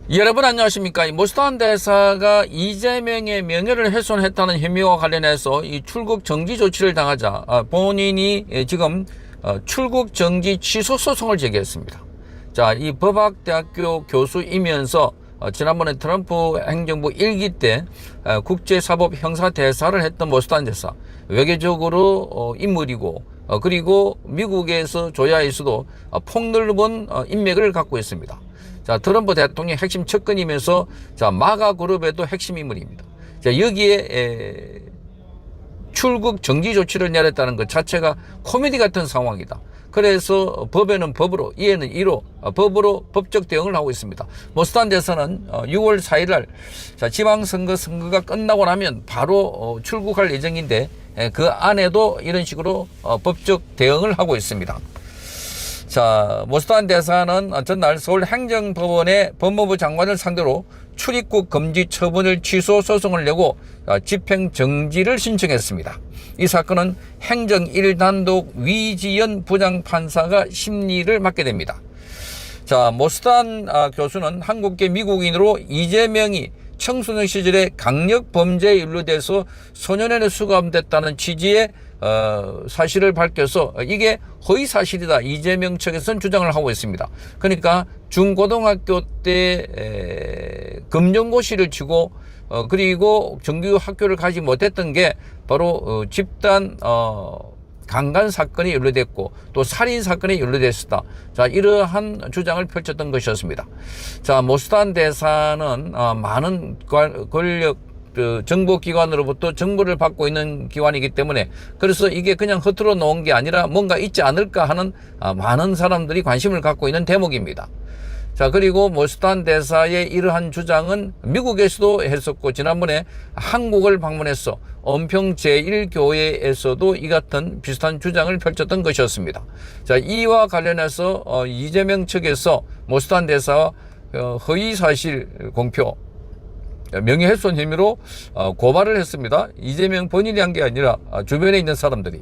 여러분 안녕하십니까? 이 모스탄 대사가 이재명의 명예를 훼손했다는 혐의와 관련해서 이 출국 정지 조치를 당하자 본인이 지금 출국 정지 취소 소송을 제기했습니다. 자, 이 법학대학교 교수이면서 지난번에 트럼프 행정부 1기 때 국제사법 형사대사를 했던 모스탄 대사, 외교적으로 인물이고 그리고 미국에서 조야에서도 폭넓은 인맥을 갖고 있습니다. 자, 트럼프 대통령의 핵심 측근이면서 자, 마가 그룹에도 핵심 인물입니다. 자, 여기에 출국 정지 조치를 내렸다는 것 자체가 코미디 같은 상황이다. 그래서 법에는 법으로, 이에는 이로 법으로 법적 대응을 하고 있습니다. 모스탄 대사는 6월 4일 날 지방선거가 끝나고 나면 바로 출국할 예정인데 그 안에도 이런 식으로 법적 대응을 하고 있습니다. 자, 모스탄 대사는 전날 서울행정법원에 법무부 장관을 상대로 출입국 금지 처분을 취소 소송을 내고 집행 정지를 신청했습니다. 이 사건은 행정 1단독 위지연 부장판사가 심리를 맡게 됩니다. 자, 모스탄 교수는 한국계 미국인으로 이재명이 청소년 시절에 강력 범죄에 연루돼서 소년원에 수감됐다는 취지의 사실을 밝혀서 이게 허위 사실이다, 이재명 측에서는 주장을 하고 있습니다. 그러니까 중고등학교 때 금전고시를 치고 그리고 정규 학교를 가지 못했던 게 바로 집단 강간 사건이 연루됐고 또 살인 사건이 연루됐었다. 자, 이러한 주장을 펼쳤던 것이었습니다. 자, 모스탄 대사는 많은 권력 정보기관으로부터 정보를 받고 있는 기관이기 때문에 그래서 이게 그냥 허투루 놓은 게 아니라 뭔가 있지 않을까 하는 많은 사람들이 관심을 갖고 있는 대목입니다. 자, 그리고 모스탄 대사의 이러한 주장은 미국에서도 했었고 지난번에 한국을 방문해서 은평 제1교회에서도 이 같은 비슷한 주장을 펼쳤던 것이었습니다. 자, 이와 관련해서 이재명 측에서 모스탄 대사와 허위사실 공표 명예훼손 혐의로 고발을 했습니다. 이재명 본인이 한 게 아니라 주변에 있는 사람들이.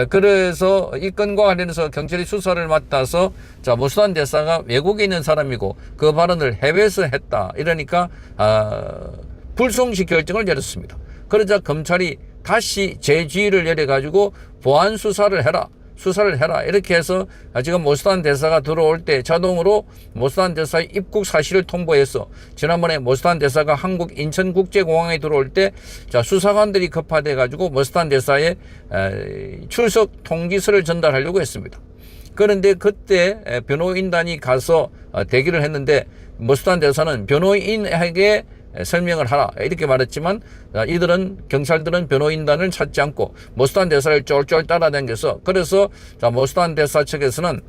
그래서 이 건과 관련해서 경찰이 수사를 맡아서 자, 모스탄 대사가 외국에 있는 사람이고 그 발언을 해외에서 했다. 이러니까 불송시 결정을 내렸습니다. 그러자 검찰이 다시 재지휘를 내려가지고 보안 수사를 해라. 이렇게 해서 지금 모스탄 대사가 들어올 때 자동으로 모스탄 대사의 입국 사실을 통보해서 지난번에 모스탄 대사가 한국 인천국제공항에 들어올 때 자, 수사관들이 급파돼 가지고 모스탄 대사의 출석 통지서를 전달하려고 했습니다. 그런데 그때 변호인단이 가서 대기를 했는데 모스탄 대사는 변호인에게 설명을 하라 이렇게 말했지만 경찰들은 변호인단을 찾지 않고 모스탄 대사를 쫄쫄 따라다녀서 그래서 모스탄 대사 측에서는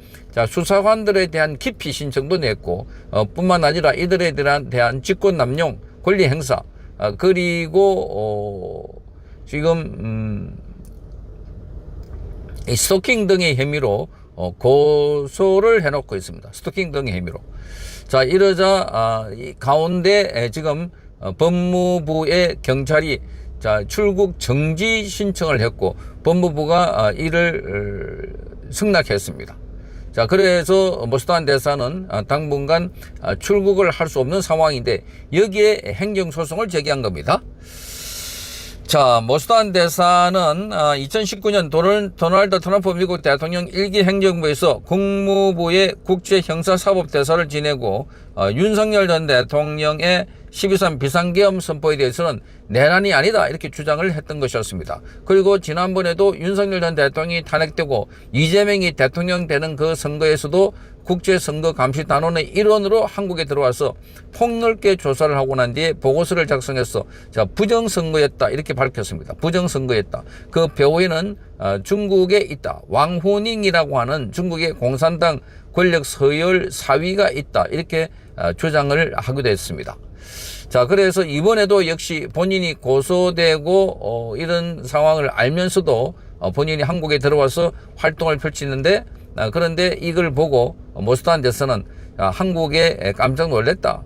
수사관들에 대한 기피 신청도 냈고 뿐만 아니라 이들에 대한 직권남용 권리 행사 그리고 지금 스토킹 등의 혐의로 고소를 해놓고 있습니다. 스토킹 등의 혐의로. 자, 이러자 이 가운데 지금 법무부의 경찰이 자, 출국 정지 신청을 했고 법무부가 이를 승낙했습니다. 자, 그래서 모스탄 대사는 당분간 출국을 할 수 없는 상황인데 여기에 행정소송을 제기한 겁니다. 자, 모스탄 대사는 2019년 도널드 트럼프 미국 대통령 1기 행정부에서 국무부의 국제형사사법대사를 지내고 윤석열 전 대통령의 12.3 비상계엄 선포에 대해서는 내란이 아니다 이렇게 주장을 했던 것이었습니다. 그리고 지난번에도 윤석열 전 대통령이 탄핵되고 이재명이 대통령 되는 그 선거에서도 국제선거감시단원의 일원으로 한국에 들어와서 폭넓게 조사를 하고 난 뒤에 보고서를 작성해서 자, 부정선거였다 이렇게 밝혔습니다. 부정선거였다. 그 배후에는 중국에 있다. 왕후닝이라고 하는 중국의 공산당 권력 서열 사위가 있다 이렇게 주장을 하기도 했습니다. 자, 그래서 이번에도 역시 본인이 고소되고 이런 상황을 알면서도 본인이 한국에 들어와서 활동을 펼치는데 그런데 이걸 보고 모스탄 대사는 한국에 깜짝 놀랐다.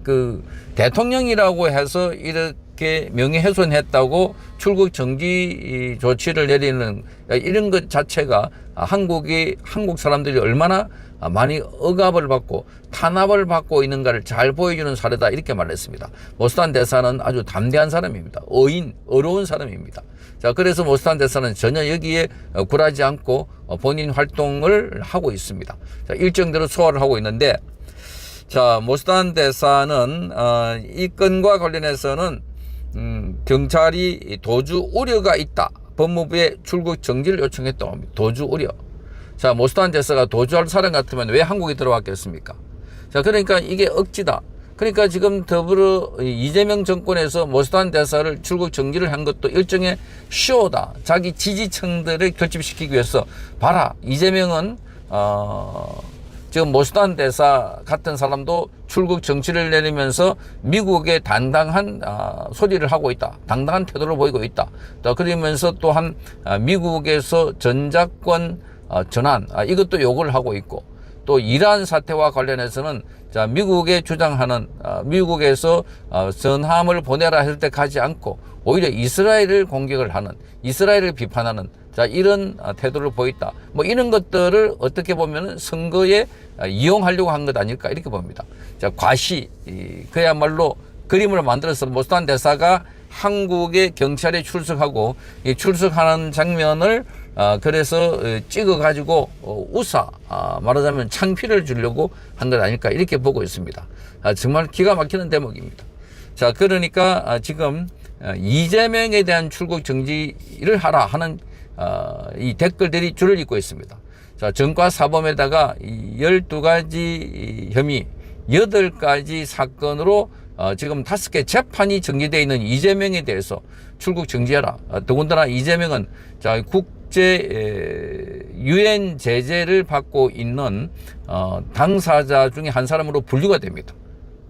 그 대통령이라고 해서 이렇게 명예훼손했다고 출국 정지 조치를 내리는 이런 것 자체가 한국 사람들이 얼마나 많이 억압을 받고 탄압을 받고 있는가를 잘 보여주는 사례다 이렇게 말했습니다. 모스탄 대사는 아주 담대한 사람입니다. 어려운 사람입니다. 자, 그래서 모스탄 대사는 전혀 여기에 굴하지 않고 본인 활동을 하고 있습니다. 자, 일정대로 소화를 하고 있는데, 자, 모스탄 대사는 이 건과 관련해서는 경찰이 도주 우려가 있다. 법무부에 출국 정지를 요청했다고 합니다. 도주 우려. 자, 모스탄 대사가 도주할 사람 같으면 왜 한국에 들어왔겠습니까? 자, 그러니까 이게 억지다. 그러니까 지금 더불어 이재명 정권에서 모스탄 대사를 출국 정지를 한 것도 일종의 쇼다. 자기 지지층들을 결집시키기 위해서 봐라. 이재명은 지금 모스탄 대사 같은 사람도 출국 정지를 내리면서 미국에 당당한 소리를 하고 있다. 당당한 태도를 보이고 있다. 또 그러면서 또한 미국에서 전작권 전환 이것도 요구를 하고 있고, 또 이란 사태와 관련해서는 자, 미국에 주장하는 미국에서 전함을 보내라 할 때 가지 않고 오히려 이스라엘을 공격을 하는, 이스라엘을 비판하는 자, 이런 태도를 보였다. 뭐 이런 것들을 어떻게 보면 선거에 이용하려고 한 것 아닐까 이렇게 봅니다. 자, 과시 그야말로 그림을 만들어서 모스탄 대사가 한국의 경찰에 출석하고 이 출석하는 장면을 그래서 찍어 가지고 말하자면 창피를 주려고 한 것 아닐까 이렇게 보고 있습니다. 정말 기가 막히는 대목입니다. 자, 그러니까 지금 이재명에 대한 출국 정지를 하라 하는 이 댓글들이 줄을 잇고 있습니다. 자, 전과 사범에다가 12가지 혐의 8가지 사건으로 지금 5개 재판이 정지되어 있는 이재명에 대해서 출국 정지해라. 더군다나 이재명은 자, 국제 유엔 제재를 받고 있는 당사자 중에 한 사람으로 분류가 됩니다.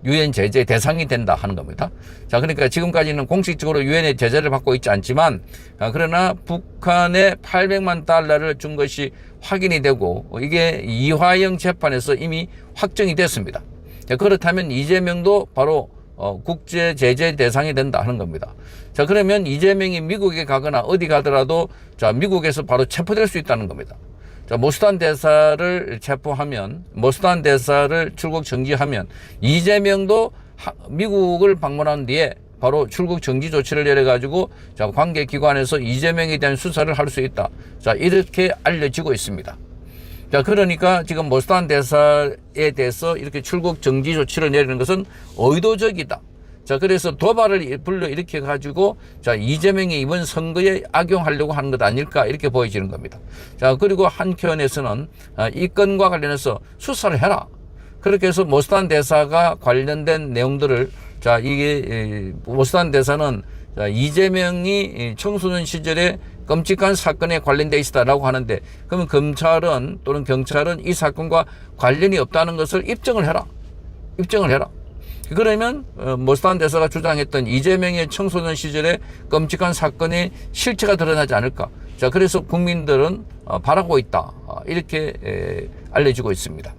유엔 제재 대상이 된다 하는 겁니다. 자, 그러니까 지금까지는 공식적으로 유엔의 제재를 받고 있지 않지만 그러나 북한에 800만 달러를 준 것이 확인이 되고 이게 이화영 재판에서 이미 확정이 됐습니다. 그렇다면 이재명도 바로 국제 제재 대상이 된다 하는 겁니다. 자, 그러면 이재명이 미국에 가거나 어디 가더라도 자, 미국에서 바로 체포될 수 있다는 겁니다. 자, 모스탄 대사를 체포하면, 모스탄 대사를 출국 정지하면 이재명도 미국을 방문한 뒤에 바로 출국 정지 조치를 내려가지고 자, 관계기관에서 이재명에 대한 수사를 할 수 있다. 자, 이렇게 알려지고 있습니다. 자, 그러니까 지금 모스탄 대사에 대해서 이렇게 출국 정지 조치를 내리는 것은 의도적이다. 자, 그래서 도발을 불러일으켜 가지고 자, 이재명이 이번 선거에 악용하려고 하는 것 아닐까 이렇게 보여지는 겁니다. 자, 그리고 한편에서는 이 건과 관련해서 수사를 해라. 그렇게 해서 모스탄 대사가 관련된 내용들을 자, 이게 모스탄 대사는 자, 이재명이 청소년 시절에 끔찍한 사건에 관련돼 있다라고 하는데, 그러면 검찰은 또는 경찰은 이 사건과 관련이 없다는 것을 입증을 해라. 입증을 해라. 그러면 모스탄 대사가 주장했던 이재명의 청소년 시절의 끔찍한 사건의 실체가 드러나지 않을까. 자, 그래서 국민들은 바라고 있다. 이렇게 알려지고 있습니다.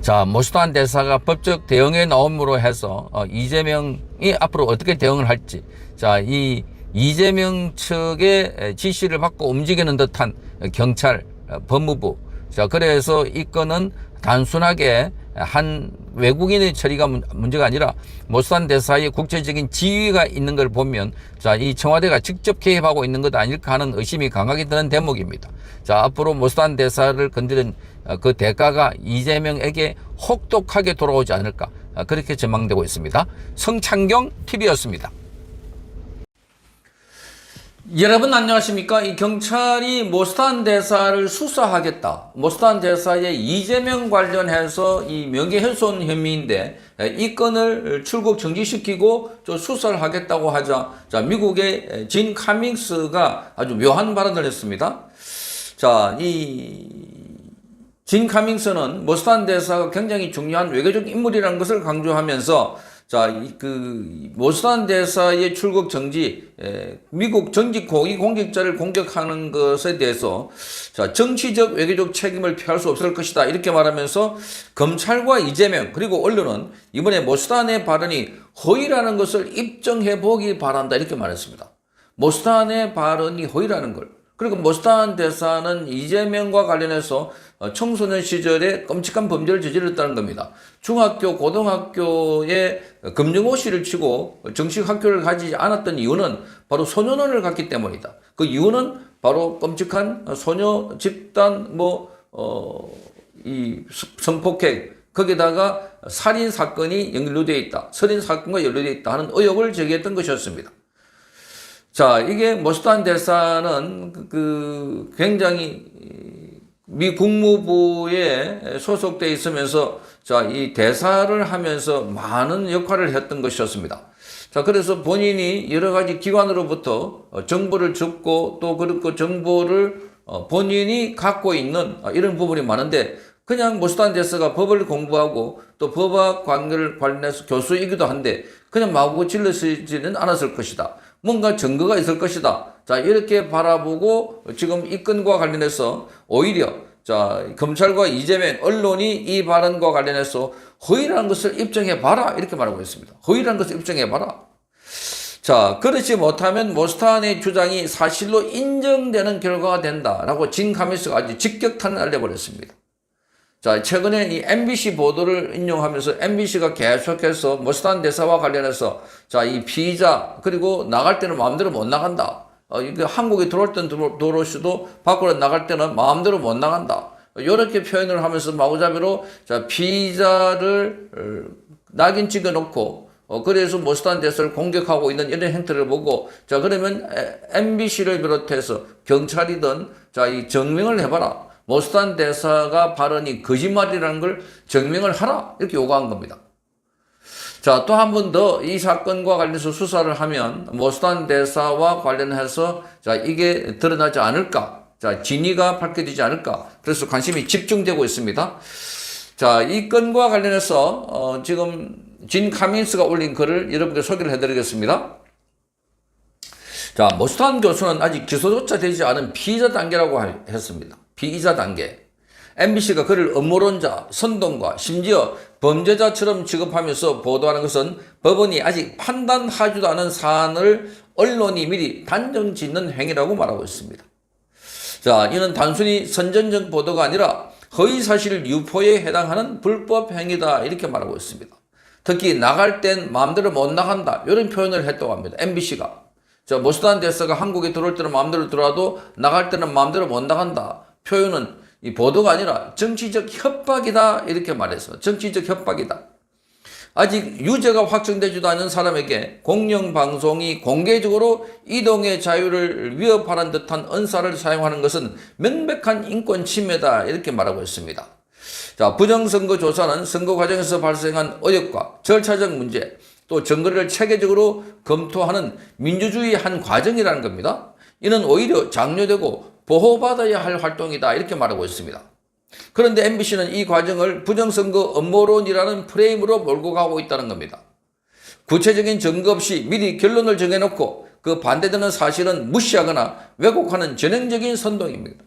자, 모스탄 대사가 법적 대응에 나옴으로 해서 이재명이 앞으로 어떻게 대응을 할지, 자, 이 이재명 측의 지시를 받고 움직이는 듯한 경찰, 법무부, 자, 그래서 이 건은 단순하게 한 외국인의 처리가 문제가 아니라 모스탄 대사의 국제적인 지위가 있는 걸 보면 자, 이 청와대가 직접 개입하고 있는 것 아닐까 하는 의심이 강하게 드는 대목입니다. 자, 앞으로 모스탄 대사를 건드린 그 대가가 이재명에게 혹독하게 돌아오지 않을까 그렇게 전망되고 있습니다. 성창경 TV였습니다. 여러분 안녕하십니까? 이 경찰이 모스탄 대사를 수사하겠다. 모스탄 대사의 이재명 관련해서 이 명예훼손 혐의인데 이 건을 출국 정지시키고 좀 수사를 하겠다고 하자, 자, 미국의 진 카밍스가 아주 묘한 발언을 했습니다. 자, 이 진 카밍스는 모스탄 대사가 굉장히 중요한 외교적 인물이라는 것을 강조하면서 자, 그 모스탄 대사의 출국 정지, 미국 정직 고위 공직자를 공격하는 것에 대해서 자, 정치적 외교적 책임을 피할 수 없을 것이다 이렇게 말하면서 검찰과 이재명 그리고 언론은 이번에 모스탄의 발언이 허위라는 것을 입증해 보기 바란다 이렇게 말했습니다. 모스탄의 발언이 허위라는 걸. 그리고 모스탄 대사는 이재명과 관련해서 청소년 시절에 끔찍한 범죄를 저질렀다는 겁니다. 중학교, 고등학교에 금융고시를 치고 정식 학교를 가지지 않았던 이유는 바로 소년원을 갔기 때문이다. 그 이유는 바로 끔찍한 소녀 집단 이 성폭행, 거기다가 살인 사건이 연루되어 있다. 살인 사건과 연루되어 있다 하는 의혹을 제기했던 것이었습니다. 자, 이게 모스탄 대사는 굉장히 미 국무부에 소속되어 있으면서 자, 이 대사를 하면서 많은 역할을 했던 것이었습니다. 자, 그래서 본인이 여러 가지 기관으로부터 정보를 듣고 또 그 정보를 본인이 갖고 있는 이런 부분이 많은데 그냥 모스탄 대사가 법을 공부하고 또 법학 관련해서 교수이기도 한데 그냥 마구 질러쓰지는 않았을 것이다. 뭔가 증거가 있을 것이다. 자, 이렇게 바라보고 지금 이 건과 관련해서 오히려 자, 검찰과 이재명 언론이 이 발언과 관련해서 허위라는 것을 입증해봐라 이렇게 말하고 있습니다. 허위라는 것을 입증해봐라. 자, 그렇지 못하면 모스탄의 주장이 사실로 인정되는 결과가 된다라고 진 카미스가 아주 직격탄을 날려버렸습니다. 자, 최근에 이 MBC 보도를 인용하면서 MBC가 계속해서 모스탄 대사와 관련해서 자, 이 피의자 그리고 나갈 때는 마음대로 못 나간다. 한국에 들어올 때는 들어올 수도 밖으로 나갈 때는 마음대로 못 나간다. 이렇게 표현을 하면서 마구잡이로 자, 피의자를 낙인 찍어놓고 그래서 모스탄 대사를 공격하고 있는 이런 행태를 보고 자, 그러면 MBC를 비롯해서 경찰이든 자, 이 증명을 해봐라. 모스탄 대사가 발언이 거짓말이라는 걸 증명을 하라 이렇게 요구한 겁니다. 자, 또 한 번 더 이 사건과 관련해서 수사를 하면 모스탄 대사와 관련해서 자, 이게 드러나지 않을까? 자, 진위가 밝혀지지 않을까? 그래서 관심이 집중되고 있습니다. 자, 이 건과 관련해서 지금 진 카민스가 올린 글을 여러분께 소개를 해드리겠습니다. 자, 모스탄 교수는 아직 기소조차 되지 않은 피의자 단계라고 했습니다. 피의자 단계. MBC가 그를 음모론자, 선동가, 심지어 범죄자처럼 취급하면서 보도하는 것은 법원이 아직 판단하지도 않은 사안을 언론이 미리 단정 짓는 행위라고 말하고 있습니다. 자, 이는 단순히 선전적 보도가 아니라 허위사실 유포에 해당하는 불법 행위다 이렇게 말하고 있습니다. 특히 나갈 땐 마음대로 못 나간다 이런 표현을 했다고 합니다. MBC가. 자, 모스탄 대사가 한국에 들어올 때는 마음대로 들어와도 나갈 때는 마음대로 못 나간다. 표현은 이 보도가 아니라 정치적 협박이다 이렇게 말해서 정치적 협박이다. 아직 유죄가 확정되지도 않은 사람에게 공영방송이 공개적으로 이동의 자유를 위협하는 듯한 언사를 사용하는 것은 명백한 인권 침해다 이렇게 말하고 있습니다. 자, 부정선거 조사는 선거 과정에서 발생한 의혹과 절차적 문제 또 증거를 체계적으로 검토하는 민주주의의 한 과정이라는 겁니다. 이는 오히려 장려되고 보호받아야 할 활동이다 이렇게 말하고 있습니다. 그런데 MBC는 이 과정을 부정선거 음모론이라는 프레임으로 몰고 가고 있다는 겁니다. 구체적인 증거 없이 미리 결론을 정해놓고 그 반대되는 사실은 무시하거나 왜곡하는 전형적인 선동입니다.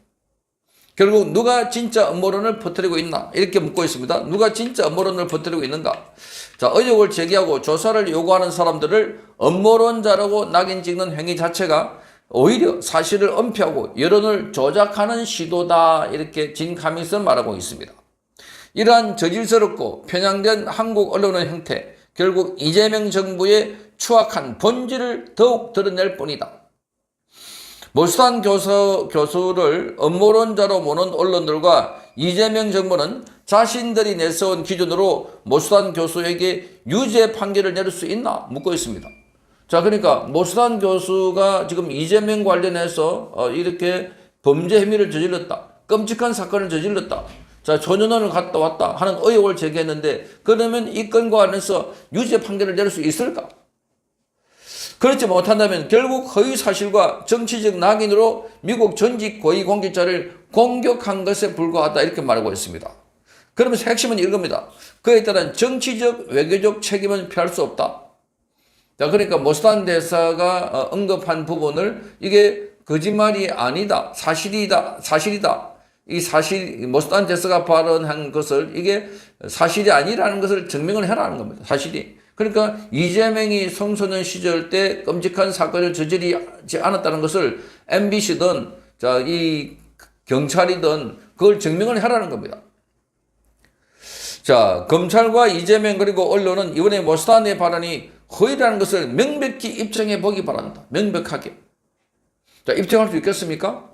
결국 누가 진짜 음모론을 퍼뜨리고 있나 이렇게 묻고 있습니다. 누가 진짜 음모론을 퍼뜨리고 있는가? 자, 의혹을 제기하고 조사를 요구하는 사람들을 음모론자라고 낙인 찍는 행위 자체가 오히려 사실을 은폐하고 여론을 조작하는 시도다 이렇게 진 카민스는 말하고 있습니다. 이러한 저질스럽고 편향된 한국 언론의 형태 결국 이재명 정부의 추악한 본질을 더욱 드러낼 뿐이다. 모스탄 교수를 음모론자로 모는 언론들과 이재명 정부는 자신들이 내세운 기준으로 모스탄 교수에게 유죄 판결을 내릴 수 있나 묻고 있습니다. 자, 그러니까 모스탄 교수가 지금 이재명 관련해서 이렇게 범죄 혐의를 저질렀다. 끔찍한 사건을 저질렀다. 자, 소년원을 갔다 왔다 하는 의혹을 제기했는데 그러면 이 건과 관련해서 유죄 판결을 내릴 수 있을까? 그렇지 못한다면 결국 허위 사실과 정치적 낙인으로 미국 전직 고위공직자를 공격한 것에 불과하다 이렇게 말하고 있습니다. 그러면서 핵심은 이겁니다. 그에 따른 정치적 외교적 책임은 피할 수 없다. 자, 그러니까 모스탄 대사가 언급한 부분을 이게 거짓말이 아니다. 사실이다. 이 사실, 모스탄 대사가 발언한 것을 이게 사실이 아니라는 것을 증명을 해라는 겁니다. 사실이. 그러니까 이재명이 청소년 시절 때 끔찍한 사건을 저지르지 않았다는 것을 MBC든 자, 이 경찰이든 그걸 증명을 하라는 겁니다. 자, 검찰과 이재명 그리고 언론은 이번에 모스탄의 발언이 허위라는 것을 명백히 입증해 보기 바란다. 명백하게. 자, 입증할 수 있겠습니까?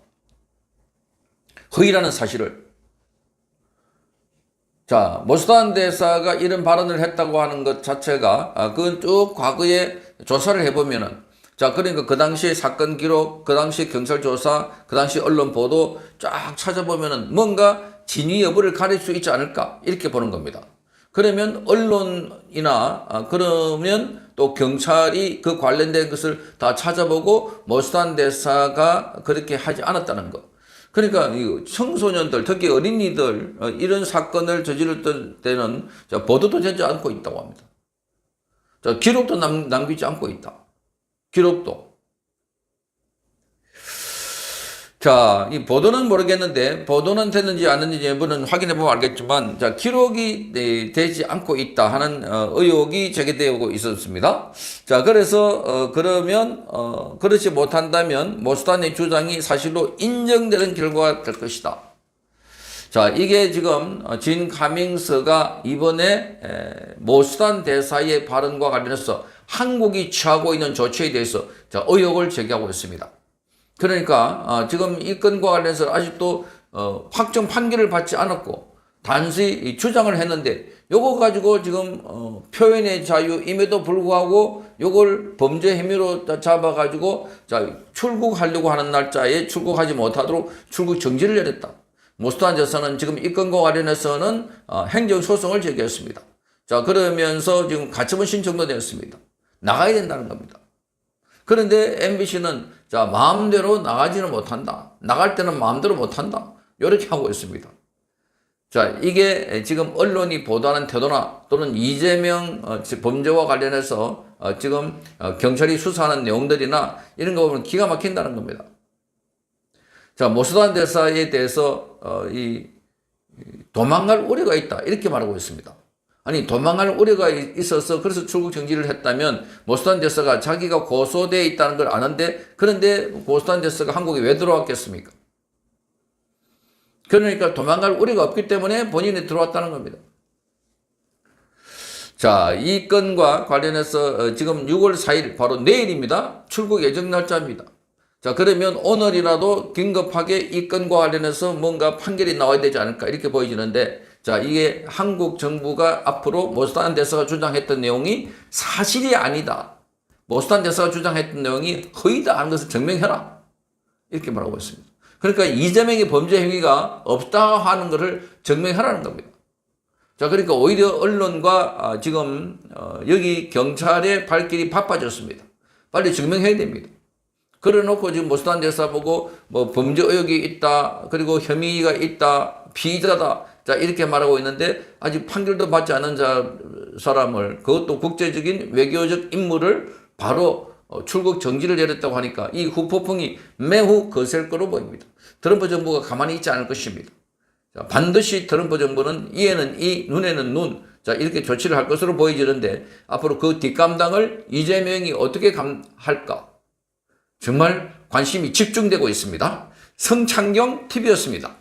허위라는 사실을. 자, 모스탄 대사가 이런 발언을 했다고 하는 것 자체가 그건 쭉 과거에 조사를 해보면은, 자, 그러니까 그 당시 사건 기록, 그 당시 경찰 조사, 그 당시 언론 보도 쫙 찾아보면은 뭔가 진위 여부를 가릴 수 있지 않을까 이렇게 보는 겁니다. 그러면 언론이나 그러면 또 경찰이 그 관련된 것을 다 찾아보고 모스탄 대사가 그렇게 하지 않았다는 것. 그러니까 청소년들, 특히 어린이들 이런 사건을 저지를 때는 보도도 되지 않고 있다고 합니다. 기록도 남기지 않고 있다. 기록도. 자, 이 보도는 모르겠는데, 보도는 됐는지 안 됐는지 여부는 확인해 보면 알겠지만, 자, 기록이 되지 않고 있다 하는 의혹이 제기되고 있었습니다. 자, 그래서 그러면 그렇지 못한다면 모스탄의 주장이 사실로 인정되는 결과가 될 것이다. 자, 이게 지금 진 카밍스가 이번에 모스탄 대사의 발언과 관련해서 한국이 취하고 있는 조치에 대해서 자, 의혹을 제기하고 있습니다. 그러니까 지금 이 건과 관련해서 아직도 확정 판결을 받지 않았고 단지 주장을 했는데 요거 가지고 지금 표현의 자유임에도 불구하고 요걸 범죄 혐의로 잡아가지고 자, 출국하려고 하는 날짜에 출국하지 못하도록 출국 정지를 내렸다. 모스탄 대사는 지금 이 건과 관련해서는 행정소송을 제기했습니다. 자, 그러면서 지금 가처분 신청도 냈습니다. 나가야 된다는 겁니다. 그런데 MBC는 자, 마음대로 나가지는 못한다. 나갈 때는 마음대로 못한다. 이렇게 하고 있습니다. 자, 이게 지금 언론이 보도하는 태도나 또는 이재명 범죄와 관련해서 지금 경찰이 수사하는 내용들이나 이런 거 보면 기가 막힌다는 겁니다. 자, 모스탄 대사에 대해서 도망갈 우려가 있다. 이렇게 말하고 있습니다. 아니, 도망갈 우려가 있어서 그래서 출국 정지를 했다면 모스탄 대사가 자기가 고소되어 있다는 걸 아는데 그런데 모스탄 대사가 한국에 왜 들어왔겠습니까? 그러니까 도망갈 우려가 없기 때문에 본인이 들어왔다는 겁니다. 자, 이 건과 관련해서 지금 6월 4일 바로 내일입니다. 출국 예정 날짜입니다. 자, 그러면 오늘이라도 긴급하게 이 건과 관련해서 뭔가 판결이 나와야 되지 않을까 이렇게 보여지는데 자, 이게 한국 정부가 앞으로 모스탄 대사가 주장했던 내용이 사실이 아니다. 모스탄 대사가 주장했던 내용이 허위다 하는 것을 증명해라. 이렇게 말하고 있습니다. 그러니까 이재명의 범죄 행위가 없다 하는 것을 증명하라는 겁니다. 자, 그러니까 오히려 언론과 지금 여기 경찰의 발길이 바빠졌습니다. 빨리 증명해야 됩니다. 그래 놓고 지금 모스탄 대사 보고 뭐 범죄 의혹이 있다, 그리고 혐의가 있다, 피의자다, 자, 이렇게 말하고 있는데 아직 판결도 받지 않은 사람을, 그것도 국제적인 외교적 임무를 바로 출국 정지를 내렸다고 하니까 이 후폭풍이 매우 거셀 거로 보입니다. 트럼프 정부가 가만히 있지 않을 것입니다. 자, 반드시 트럼프 정부는 이에는 이, 눈에는 눈, 자, 이렇게 조치를 할 것으로 보여지는데 앞으로 그 뒷감당을 이재명이 어떻게 할까? 정말 관심이 집중되고 있습니다. 성창경 TV였습니다.